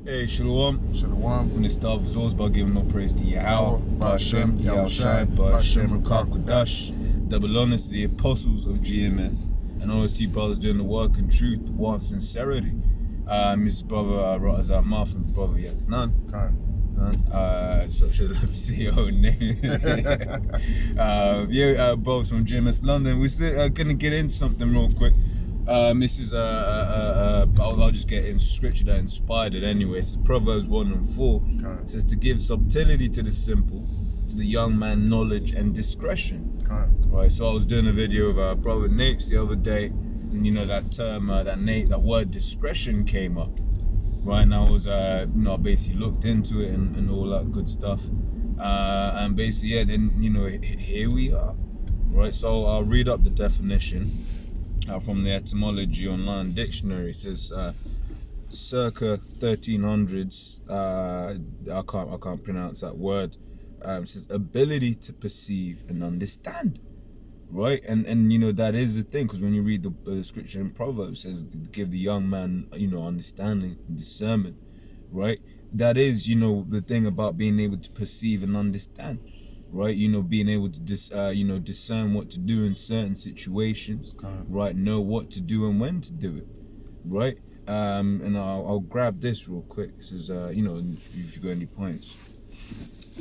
Hey, Shalom. Shalom. When it starts, it's always about giving no praise to Yahweh, Ba'Shem, Yahushai, Ba'Shem, Rakakadash. Double honors to the apostles of GMS, and all his two brothers doing the work in truth, war, and sincerity. His brother Ra'azat Maf and his brother Yatnan. So should I say your own name? Both from GMS London. We're still gonna get into something real quick. This is I'll just get in scripture that inspired it anyway. It's Proverbs 1:4. It says to give subtlety to the simple, to the young man knowledge and discretion. Right. So I was doing a video of brother Napes the other day, and you know that term, that word discretion came up. Right, and I was basically looked into it and all that good stuff. And basically then here we are. Right. So I'll read up the definition. From the etymology online dictionary. It says circa 1300s. I can't pronounce that word. It says ability to perceive and understand. Right, and that is the thing, because when you read the scripture in Proverbs, it says give the young man understanding and discernment. Right, that is the thing about being able to perceive and understand. Right, being able to discern what to do in certain situations. Right, know what to do and when to do it. Right, and I'll grab this real quick. This is if you got any points.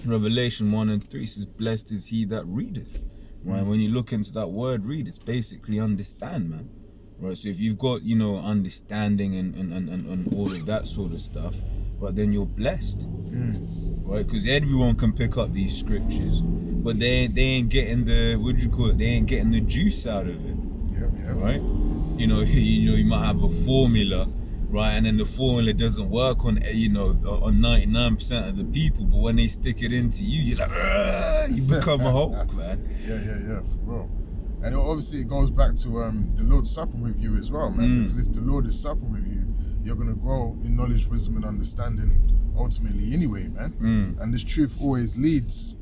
Revelation 1:3 says, "Blessed is he that readeth." Right, when you look into that word read, it's basically understand, man. Right, so if you've got understanding and all of that sort of stuff, right, then you're blessed. Right, because everyone can pick up these scriptures, but they ain't getting the they ain't getting the juice out of it. Right, you might have a formula, right, and then the formula doesn't work on on 99% of the people, but when they stick it into you, you're like, you become a Hulk, man. Yeah, for real. And obviously it goes back to the Lord supping with you as well, man. Because if the Lord is supping with you, you're gonna grow in knowledge, wisdom, and understanding ultimately anyway, man. And this truth always leads,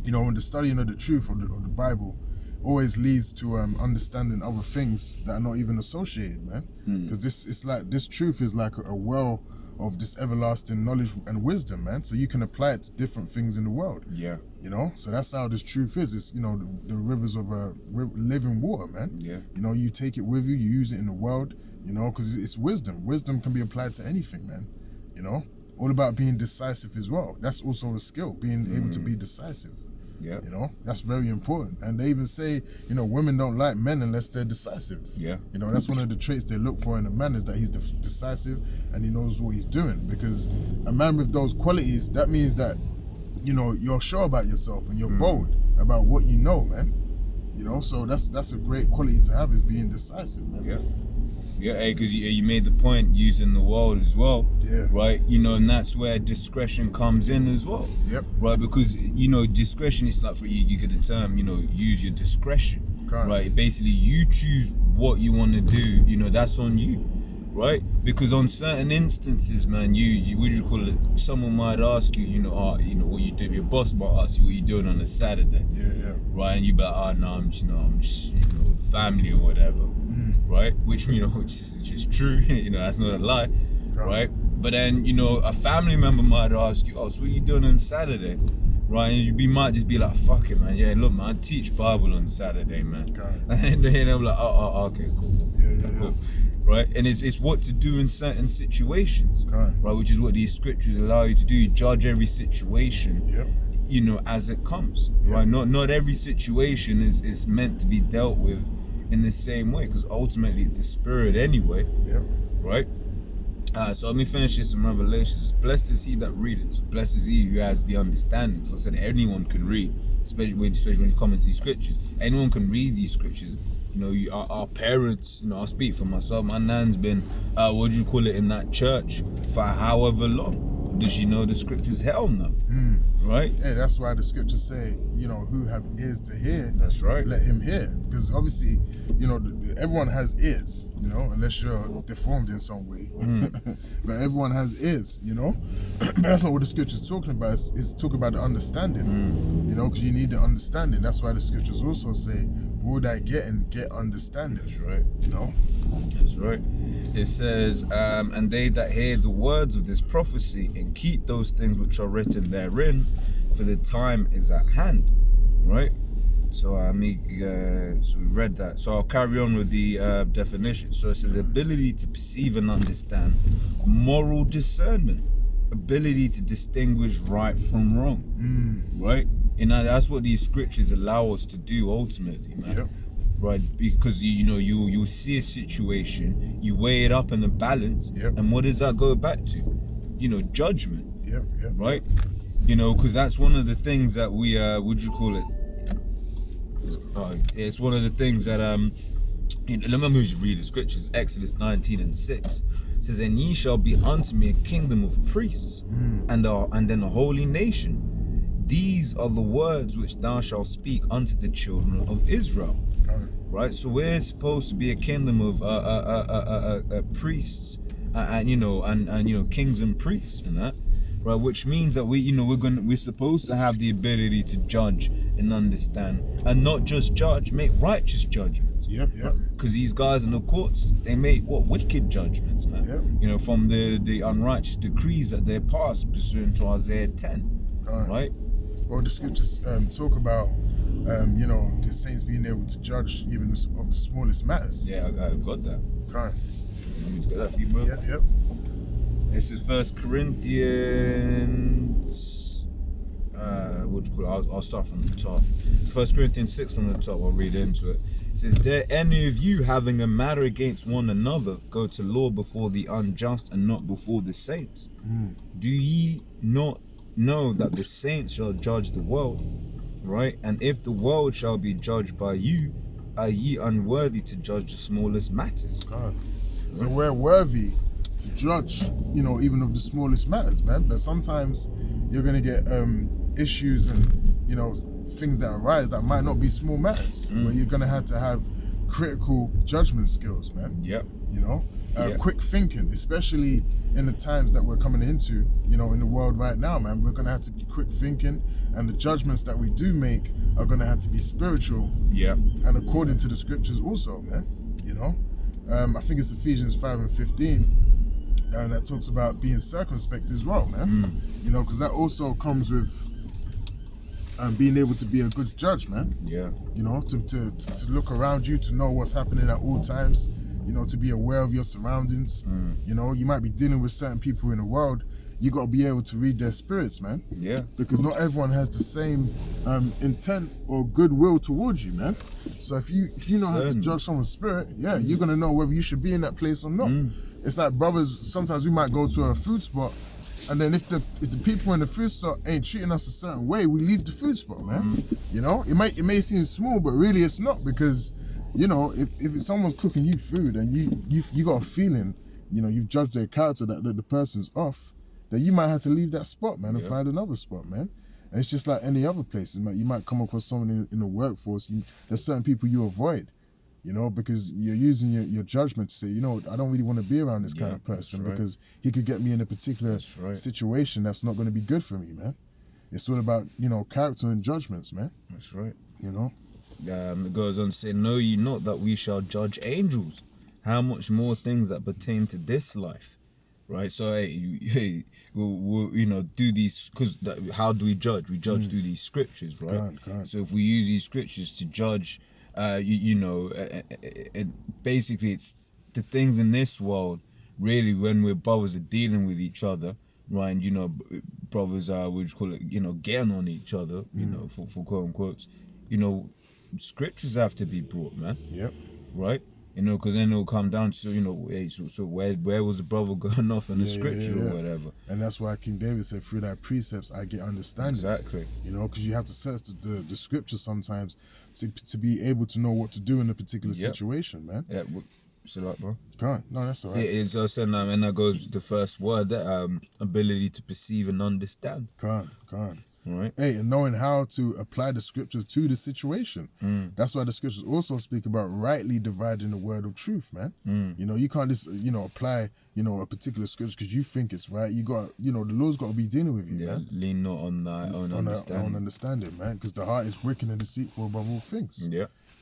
when the studying of the truth of the Bible always leads to understanding other things that are not even associated, man. Because this truth is like a well of this everlasting knowledge and wisdom, man. So you can apply it to different things in the world. Yeah. So that's how this truth is. It's the rivers of living water, man. Yeah. You take it with you, you use it in the world, because it's wisdom. Wisdom can be applied to anything, man. All about being decisive as well. That's also a skill, being able to be decisive. Yeah. That's very important. And they even say, women don't like men unless they're decisive. Yeah. That's one of the traits they look for in a man, is that he's decisive and he knows what he's doing. Because a man with those qualities, that means that, you're sure about yourself and you're bold about what you know, man. So that's a great quality to have, is being decisive, man. Yeah. Yeah, because you made the point using the world as well. Yeah. Right, and that's where discretion comes in as well. Yep. Right, because discretion is like, for you get the term, use your discretion. Right, basically you choose what you want to do. That's on you. Right, because on certain instances, man, someone might ask you, what you do. Your boss might ask you what you doing on a Saturday. Yeah. Right, and you be like, no, I'm just with the family or whatever. Right, which is true. That's not a lie. Right, but then a family member might ask you, so what you doing on Saturday? Right, and you might just be like, fuck it, man. Yeah, look, man, I teach Bible on Saturday, man. And then I'm like, okay, cool. Yeah. Cool. Right, and it's what to do in certain situations. Right, which is what these scriptures allow you to do. You judge every situation. Yep. As it comes. Right, not every situation is meant to be dealt with in the same way, because ultimately it's a spirit anyway. Right. So let me finish this in Revelations. Blessed is he that readeth. Blessed is he who has the understanding. Because I said anyone can read, especially when you come into these scriptures. Anyone can read these scriptures. Our parents. I'll speak for myself. My nan's been in that church for however long. Does she know the scriptures? Hell no. Right? Yeah, that's why the scriptures say, who have ears to hear, that's right, let him hear. Because obviously, everyone has ears, unless you're deformed in some way. But everyone has ears, But that's not what the scripture's talking about. It's talking about the understanding, because you need the understanding. That's why the scriptures also say, will thy getting get understanding. That's right. You know? That's right. It says, and they that hear the words of this prophecy and keep those things which are written therein, for the time is at hand. Right? So so we read that. So I'll carry on with the definition. So it says ability to perceive and understand, moral discernment, ability to distinguish right from wrong. Right? And that's what these scriptures allow us to do ultimately, man. Yep. Right, because you see a situation, you weigh it up in the balance, Yep. and what does that go back to? Judgment. Yep. Right. Because that's one of the things that we would you call it? It's one of the things that let me just read the scriptures. Exodus 19:6 says, "And ye shall be unto me a kingdom of priests, and then a holy nation. These are the words which thou shalt speak unto the children of Israel." Right, so we're supposed to be a kingdom of priests, and kings and priests, and that, right? Which means that we're supposed to have the ability to judge and understand, and not just judge, make righteous judgments. Yep. Because these guys in the courts, they make wicked judgments, man. Yep. From the unrighteous decrees that they passed pursuant to Isaiah 10, right? Well, the scriptures talk about, the saints being able to judge even of the smallest matters. Yeah, I got that. Right. You need to get that for you, bro. Yep. This is 1 Corinthians. What do you call it? I'll start from the top. 1 Corinthians 6 from the top. I'll read into it. It says, "Dare any of you having a matter against one another go to law before the unjust and not before the saints? Do ye not know that the saints shall judge the world, right? And if the world shall be judged by you, are ye unworthy to judge the smallest matters?" God. So we're worthy to judge, even of the smallest matters, man. But sometimes you're gonna get issues and things that arise that might not be small matters, but you're gonna have to have critical judgment skills, man. Yep. Quick thinking, especially in the times that we're coming into, in the world right now, man. We're gonna have to be quick thinking, and the judgments that we do make are gonna have to be spiritual, and according to the scriptures also, man. I think it's Ephesians 5:15, and that talks about being circumspect as well, man. Because that also comes with being able to be a good judge, man. To look around you, to know what's happening at all times, to be aware of your surroundings. You might be dealing with certain people in the world. You got to be able to read their spirits, man. Because not everyone has the same intent or goodwill towards you, man. So if you know how to judge someone's spirit, you're gonna know whether you should be in that place or not. It's like brothers. Sometimes we might go to a food spot, and then if the people in the food spot ain't treating us a certain way, we leave the food spot, man. It may seem small, but really it's not, because if someone's cooking you food and you got a feeling, you've judged their character that the person's off, then you might have to leave that spot, man, and find another spot, man. And it's just like any other places, man. You might come across someone in the workforce. There's certain people you avoid, because you're using your judgment to say, I don't really want to be around this kind of person, because he could get me in a particular situation that's not going to be good for me, man. It's all about, character and judgments, man. That's right. It goes on to say, "Know ye not that we shall judge angels? How much more things that pertain to this life?" Right, so we'll do these, because how do we judge? We judge through these scriptures, right? So if we use these scriptures to judge, basically it's the things in this world. Really, when we're brothers are dealing with each other, right? And brothers are, we just call it, getting on each other, for quote unquote. Scriptures have to be brought, man. Right. Because then it'll come down to, so where was the brother going off in the scripture or whatever. And that's why King David said, "Through thy precepts I get understanding." Exactly. Because you have to search the scripture sometimes to be able to know what to do in a particular situation, man. Yeah. So like, bro. No, that's all right. It's also, and that goes the first word, that ability to perceive and understand. Right. Hey, and knowing how to apply the scriptures to the situation. That's why the scriptures also speak about rightly dividing the word of truth, man. You can't just apply a particular scripture because you think it's right. You got the Lord's got to be dealing with you, man. Lean not on thy own understanding. Man, because the heart is wicked and deceitful above all things.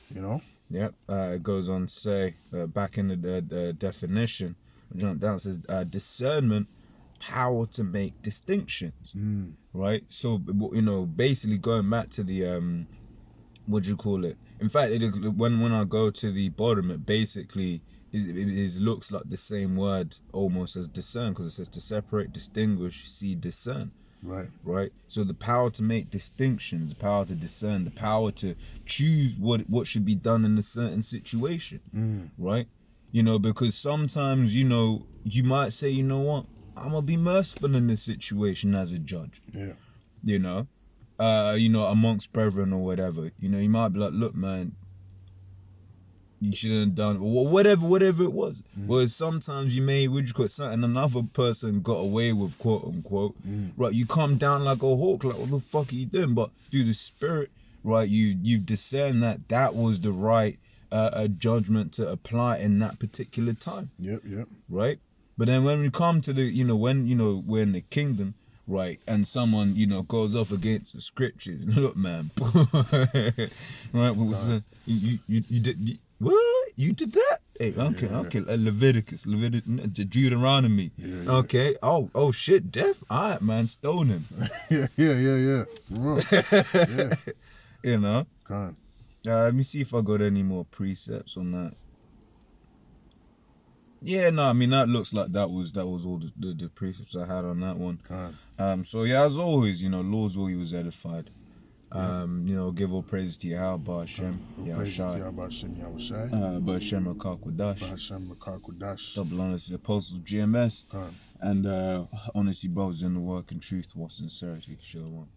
You know? Yep. It goes on to say, back in the definition, jump down, it says discernment, power to make distinctions. Right? So, basically going back to the, what do you call it? In fact, when I go to the bottom, it basically it looks like the same word almost as discern, because it says to separate, distinguish, see, discern. Right. So the power to make distinctions, the power to discern, the power to choose what should be done in a certain situation. Right. Because sometimes you might say, you know what, I'm gonna be merciful in this situation as a judge. Amongst brethren or whatever. You might be like, look, man, you shouldn't have done, or whatever it was. Whereas sometimes you may, something another person got away with, quote unquote. Right, you come down like a hawk, like, what the fuck are you doing? But through the spirit, right, you've discerned that was the right judgment to apply in that particular time. Yep. Right? But then when we come to the, when, we're in the kingdom, right, and someone, goes off against the scriptures, look, man, right, you did, what? You did that? Hey, okay, Leviticus, Deuteronomy, okay, oh shit, death, alright, man, stone him. Yeah. Yeah. Can't. Let me see if I got any more precepts on that. Yeah, no, I mean, that looks like that was all the precepts I had on that one. So yeah, as always, Lord's always edified. Give all praise to Yahweh Hashem. Hashem Akakwadash. Double honors to the apostles of GMS. And honestly, brothers in the work and truth, was sincerity. Shalom.